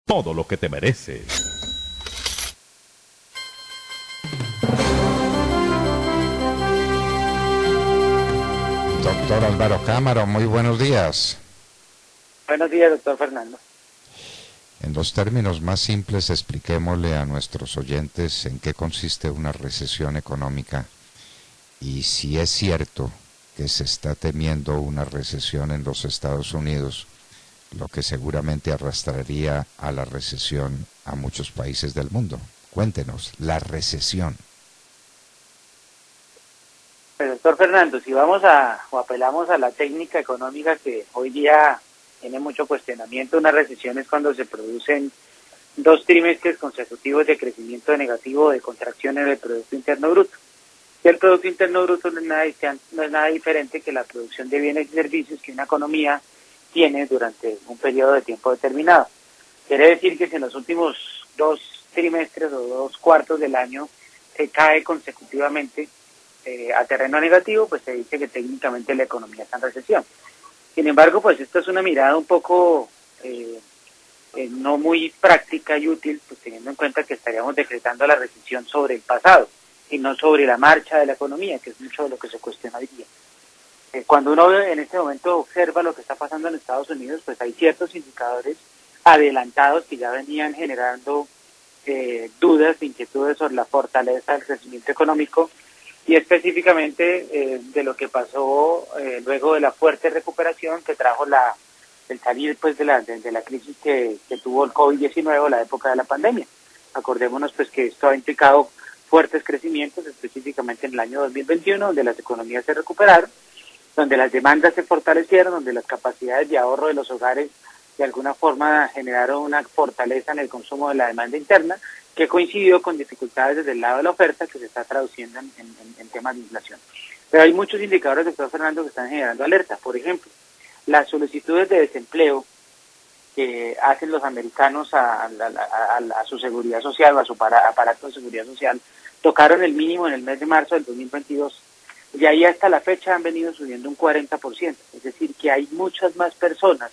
todo lo que te mereces. Doctor Álvaro Cámara, muy buenos días. Buenos días, doctor Fernando. En los términos más simples, expliquémosle a nuestros oyentes en qué consiste una recesión económica y si es cierto que se está temiendo una recesión en los Estados Unidos, lo que seguramente arrastraría a la recesión a muchos países del mundo. Cuéntenos, la recesión. Pues, doctor Fernando, si vamos o apelamos a la técnica económica que hoy día tiene mucho cuestionamiento, una recesión es cuando se producen dos trimestres consecutivos de crecimiento negativo o de contracción en el Producto Interno Bruto. Y el Producto Interno Bruto no es nada diferente que la producción de bienes y servicios que una economía tiene durante un periodo de tiempo determinado. Quiere decir que si en los últimos dos trimestres o dos cuartos del año se cae consecutivamente a terreno negativo, pues se dice que técnicamente la economía está en recesión. Sin embargo, pues esto es una mirada un poco no muy práctica y útil, pues teniendo en cuenta que estaríamos decretando la recesión sobre el pasado y no sobre la marcha de la economía, que es mucho de lo que se cuestiona hoy día. Cuando uno en este momento observa lo que está pasando en Estados Unidos, pues hay ciertos indicadores adelantados que ya venían generando dudas, inquietudes sobre la fortaleza del crecimiento económico y específicamente de lo que pasó luego de la fuerte recuperación que trajo el salir pues de la crisis que tuvo el COVID-19 o la época de la pandemia. Acordémonos pues que esto ha implicado fuertes crecimientos, específicamente en el año 2021, donde las economías se recuperaron, donde las demandas se fortalecieron, donde las capacidades de ahorro de los hogares de alguna forma generaron una fortaleza en el consumo de la demanda interna, que coincidió con dificultades desde el lado de la oferta que se está traduciendo en temas de inflación. Pero hay muchos indicadores, doctor Fernando, que están generando alerta. Por ejemplo, las solicitudes de desempleo que hacen los americanos a su seguridad social o a su aparato de seguridad social tocaron el mínimo en el mes de marzo del 2022. Y ahí hasta la fecha han venido subiendo un 40%. Es decir, que hay muchas más personas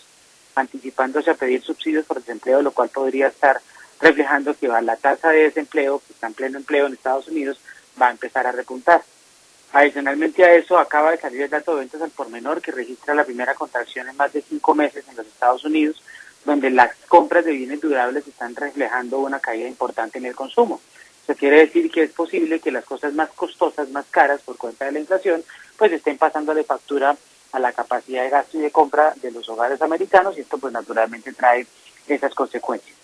anticipándose a pedir subsidios por desempleo, lo cual podría estar reflejando que la tasa de desempleo, que está en pleno empleo en Estados Unidos, va a empezar a repuntar. Adicionalmente a eso, acaba de salir el dato de ventas al por menor que registra la primera contracción en más de 5 meses en los Estados Unidos, donde las compras de bienes durables están reflejando una caída importante en el consumo. Eso quiere decir que es posible que las cosas más costosas, más caras por cuenta de la inflación, pues estén pasándole factura a la capacidad de gasto y de compra de los hogares americanos, y esto pues naturalmente trae esas consecuencias.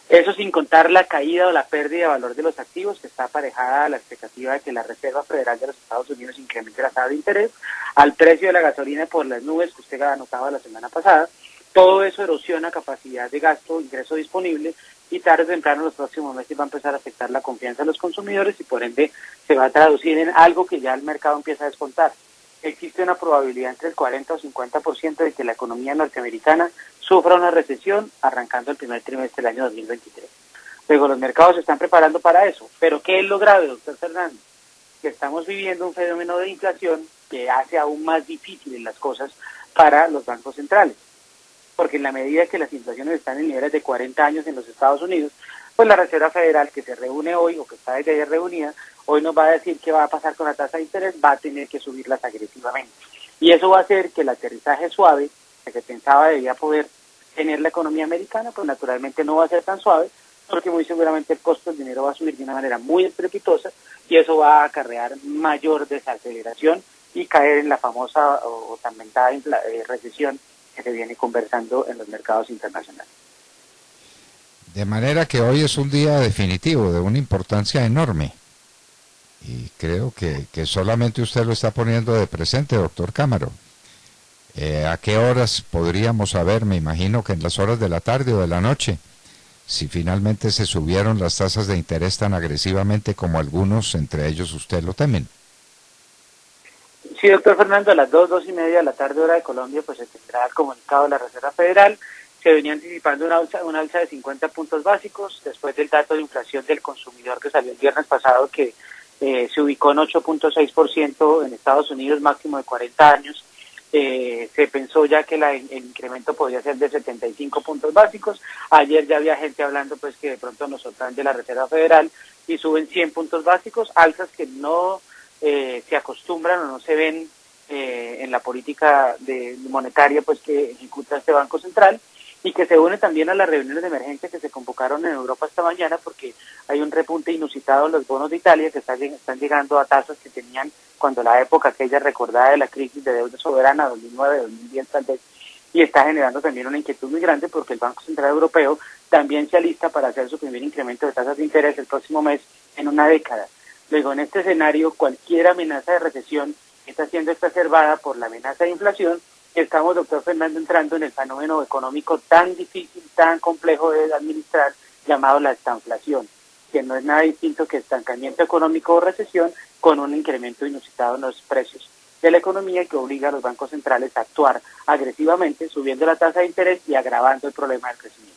Eso sin contar la caída o la pérdida de valor de los activos, que está aparejada a la expectativa de que la Reserva Federal de los Estados Unidos incremente la tasa de interés, al precio de la gasolina por las nubes que usted anotaba la semana pasada. Todo eso erosiona capacidad de gasto, ingreso disponible, y tarde o temprano en los próximos meses va a empezar a afectar la confianza de los consumidores y por ende se va a traducir en algo que ya el mercado empieza a descontar. Existe una probabilidad entre el 40 o 50% de que la economía norteamericana sufra una recesión arrancando el primer trimestre del año 2023. Luego los mercados se están preparando para eso. Pero ¿qué es lo grave, doctor Fernández? Que estamos viviendo un fenómeno de inflación que hace aún más difíciles las cosas para los bancos centrales. Porque en la medida que las inflaciones están en niveles de 40 años en los Estados Unidos, pues la Reserva Federal, que se reúne hoy o que está desde ayer reunida, hoy nos va a decir qué va a pasar con la tasa de interés, va a tener que subirlas agresivamente. Y eso va a hacer que el aterrizaje suave que se pensaba debía poder tener la economía americana, pues naturalmente no va a ser tan suave, porque muy seguramente el costo del dinero va a subir de una manera muy estrepitosa y eso va a acarrear mayor desaceleración y caer en la famosa o tan mentada recesión que se viene conversando en los mercados internacionales. De manera que hoy es un día definitivo, de una importancia enorme. Y creo que solamente usted lo está poniendo de presente, doctor Cámara. ¿A qué horas podríamos saber? Me imagino que en las horas de la tarde o de la noche, si finalmente se subieron las tasas de interés tan agresivamente como algunos, entre ellos usted, lo temen. Sí, doctor Fernando, a las 2:30 de la tarde, hora de Colombia, pues se tendrá el comunicado de la Reserva Federal. Se venía anticipando una alza de 50 puntos básicos después del dato de inflación del consumidor que salió el viernes pasado, que se ubicó en 8.6% en Estados Unidos, máximo de 40 años. se pensó ya que el incremento podría ser de 75 puntos básicos. Ayer ya había gente hablando pues que de pronto nos soltan de la Reserva Federal y suben 100 puntos básicos, alzas que no se acostumbran o no se ven en la política monetaria pues que ejecuta este Banco Central, y que se une también a las reuniones de emergencia que se convocaron en Europa esta mañana, porque hay un repunte inusitado en los bonos de Italia que están llegando a tasas que tenían cuando la época aquella recordada de la crisis de deuda soberana, 2009, 2010 tal vez, y está generando también una inquietud muy grande porque el Banco Central Europeo también se alista para hacer su primer incremento de tasas de interés el próximo mes en una década. Luego, en este escenario, cualquier amenaza de recesión está siendo exacerbada por la amenaza de inflación. Estamos, doctor Fernando, entrando en el fenómeno económico tan difícil, tan complejo de administrar, llamado la estanflación, que no es nada distinto que estancamiento económico o recesión con un incremento inusitado en los precios de la economía que obliga a los bancos centrales a actuar agresivamente, subiendo la tasa de interés y agravando el problema del crecimiento.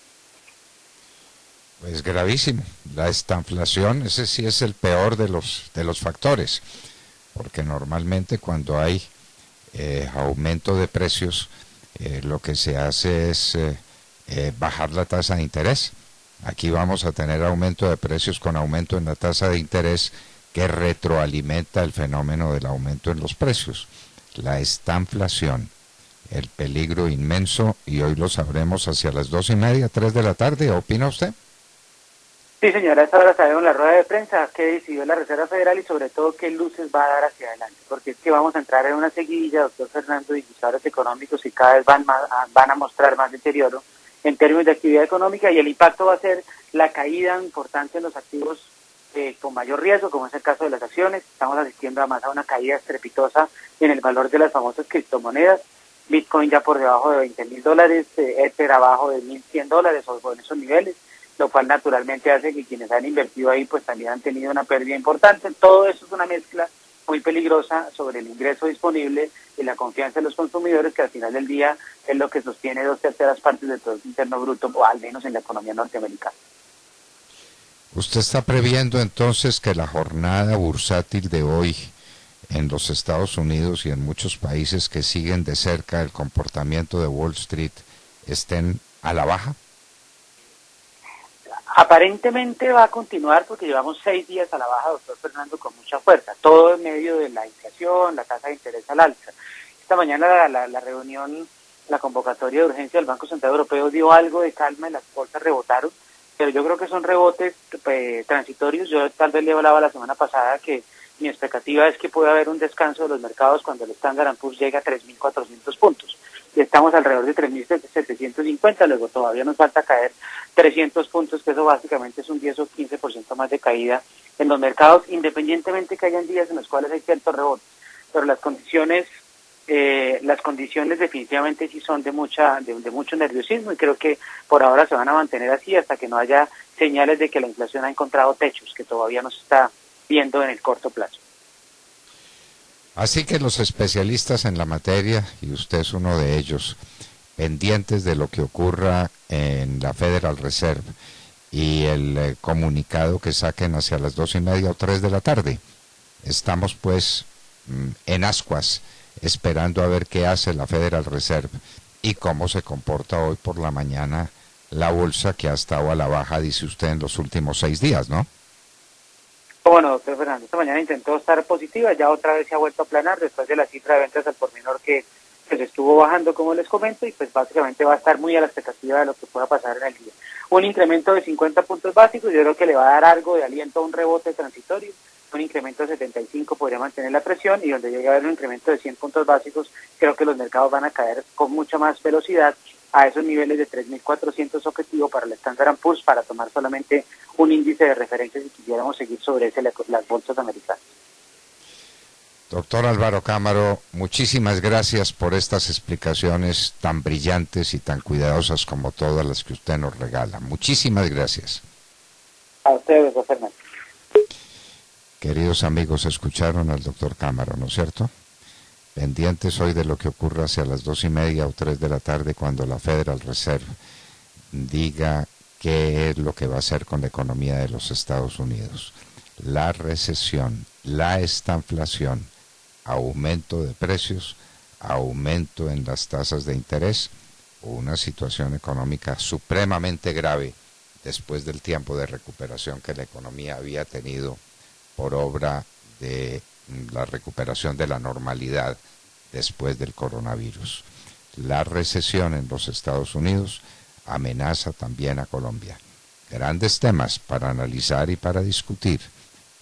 Pues gravísimo. La estanflación, ese sí es el peor de los factores, porque normalmente cuando hay aumento de precios, lo que se hace es bajar la tasa de interés. Aquí vamos a tener aumento de precios con aumento en la tasa de interés que retroalimenta el fenómeno del aumento en los precios. La estanflación, el peligro inmenso, y hoy lo sabremos hacia las 2:30, 3 de la tarde. ¿Opina usted? Sí, señora, esta hora sabemos la rueda de prensa que decidió la Reserva Federal y sobre todo qué luces va a dar hacia adelante, porque es que vamos a entrar en una seguidilla, doctor Fernando, de indicadores económicos y cada vez van a mostrar más deterioro en términos de actividad económica, y el impacto va a ser la caída importante en los activos con mayor riesgo, como es el caso de las acciones. Estamos asistiendo además a una caída estrepitosa en el valor de las famosas criptomonedas. Bitcoin ya por debajo de $20,000, Ether abajo de $1,100 o en esos niveles, lo cual naturalmente hace que quienes han invertido ahí pues también han tenido una pérdida importante. Todo eso es una mezcla muy peligrosa sobre el ingreso disponible y la confianza de los consumidores, que al final del día es lo que sostiene 2/3 partes del Producto Interno Bruto, o al menos en la economía norteamericana. ¿Usted está previendo entonces que la jornada bursátil de hoy en los Estados Unidos y en muchos países que siguen de cerca el comportamiento de Wall Street estén a la baja? Aparentemente va a continuar porque llevamos 6 días a la baja, doctor Fernando, con mucha fuerza, todo en medio de la inflación, la tasa de interés al alza. Esta mañana la reunión, la convocatoria de urgencia del Banco Central Europeo dio algo de calma y las bolsas rebotaron, pero yo creo que son rebotes transitorios. Yo tal vez le hablaba la semana pasada que mi expectativa es que pueda haber un descanso de los mercados cuando el Standard & Poor's llega a 3.400 puntos. Y estamos alrededor de 3.750, luego todavía nos falta caer 300 puntos, que eso básicamente es un 10 o 15% más de caída en los mercados, independientemente que hayan días en los cuales hay ciertos rebotes. Pero las condiciones definitivamente sí son de mucho nerviosismo, y creo que por ahora se van a mantener así hasta que no haya señales de que la inflación ha encontrado techos, que todavía no se está viendo en el corto plazo. Así que los especialistas en la materia, y usted es uno de ellos, pendientes de lo que ocurra en la Federal Reserve y el comunicado que saquen hacia las 2:30 o 3 de la tarde. Estamos pues en ascuas, esperando a ver qué hace la Federal Reserve y cómo se comporta hoy por la mañana la bolsa, que ha estado a la baja, dice usted, en los últimos 6 días, ¿no? Bueno, doctor Fernando, esta mañana intentó estar positiva, ya otra vez se ha vuelto a aplanar después de la cifra de ventas al por menor que se estuvo bajando, como les comento, y pues básicamente va a estar muy a la expectativa de lo que pueda pasar en el día. Un incremento de 50 puntos básicos, yo creo que le va a dar algo de aliento a un rebote transitorio. Un incremento de 75 podría mantener la presión, y donde llegue a haber un incremento de 100 puntos básicos, creo que los mercados van a caer con mucha más velocidad a esos niveles de 3.400 objetivo para el Standard & Poor's, para tomar solamente un índice de referencia si quisiéramos seguir sobre ese las bolsas americanas. Doctor Álvaro Cámaro, muchísimas gracias por estas explicaciones tan brillantes y tan cuidadosas como todas las que usted nos regala. Muchísimas gracias. A usted, doctor Fernando. Queridos amigos, escucharon al doctor Cámaro, ¿no es cierto? Pendientes hoy de lo que ocurra hacia las 2:30 o 3 de la tarde, cuando la Federal Reserve diga qué es lo que va a hacer con la economía de los Estados Unidos. La recesión, la estanflación, aumento de precios, aumento en las tasas de interés o una situación económica supremamente grave después del tiempo de recuperación que la economía había tenido por obra de la recuperación de la normalidad después del coronavirus. La recesión en los Estados Unidos amenaza también a Colombia. Grandes temas para analizar y para discutir,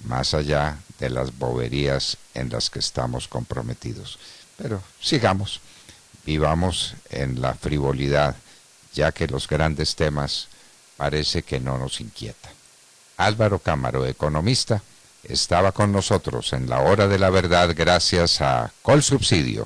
más allá de las boberías en las que estamos comprometidos. Pero sigamos, vivamos en la frivolidad, ya que los grandes temas parece que no nos inquietan. Álvaro Cámaro, economista, estaba con nosotros en la hora de la verdad gracias a Colsubsidio.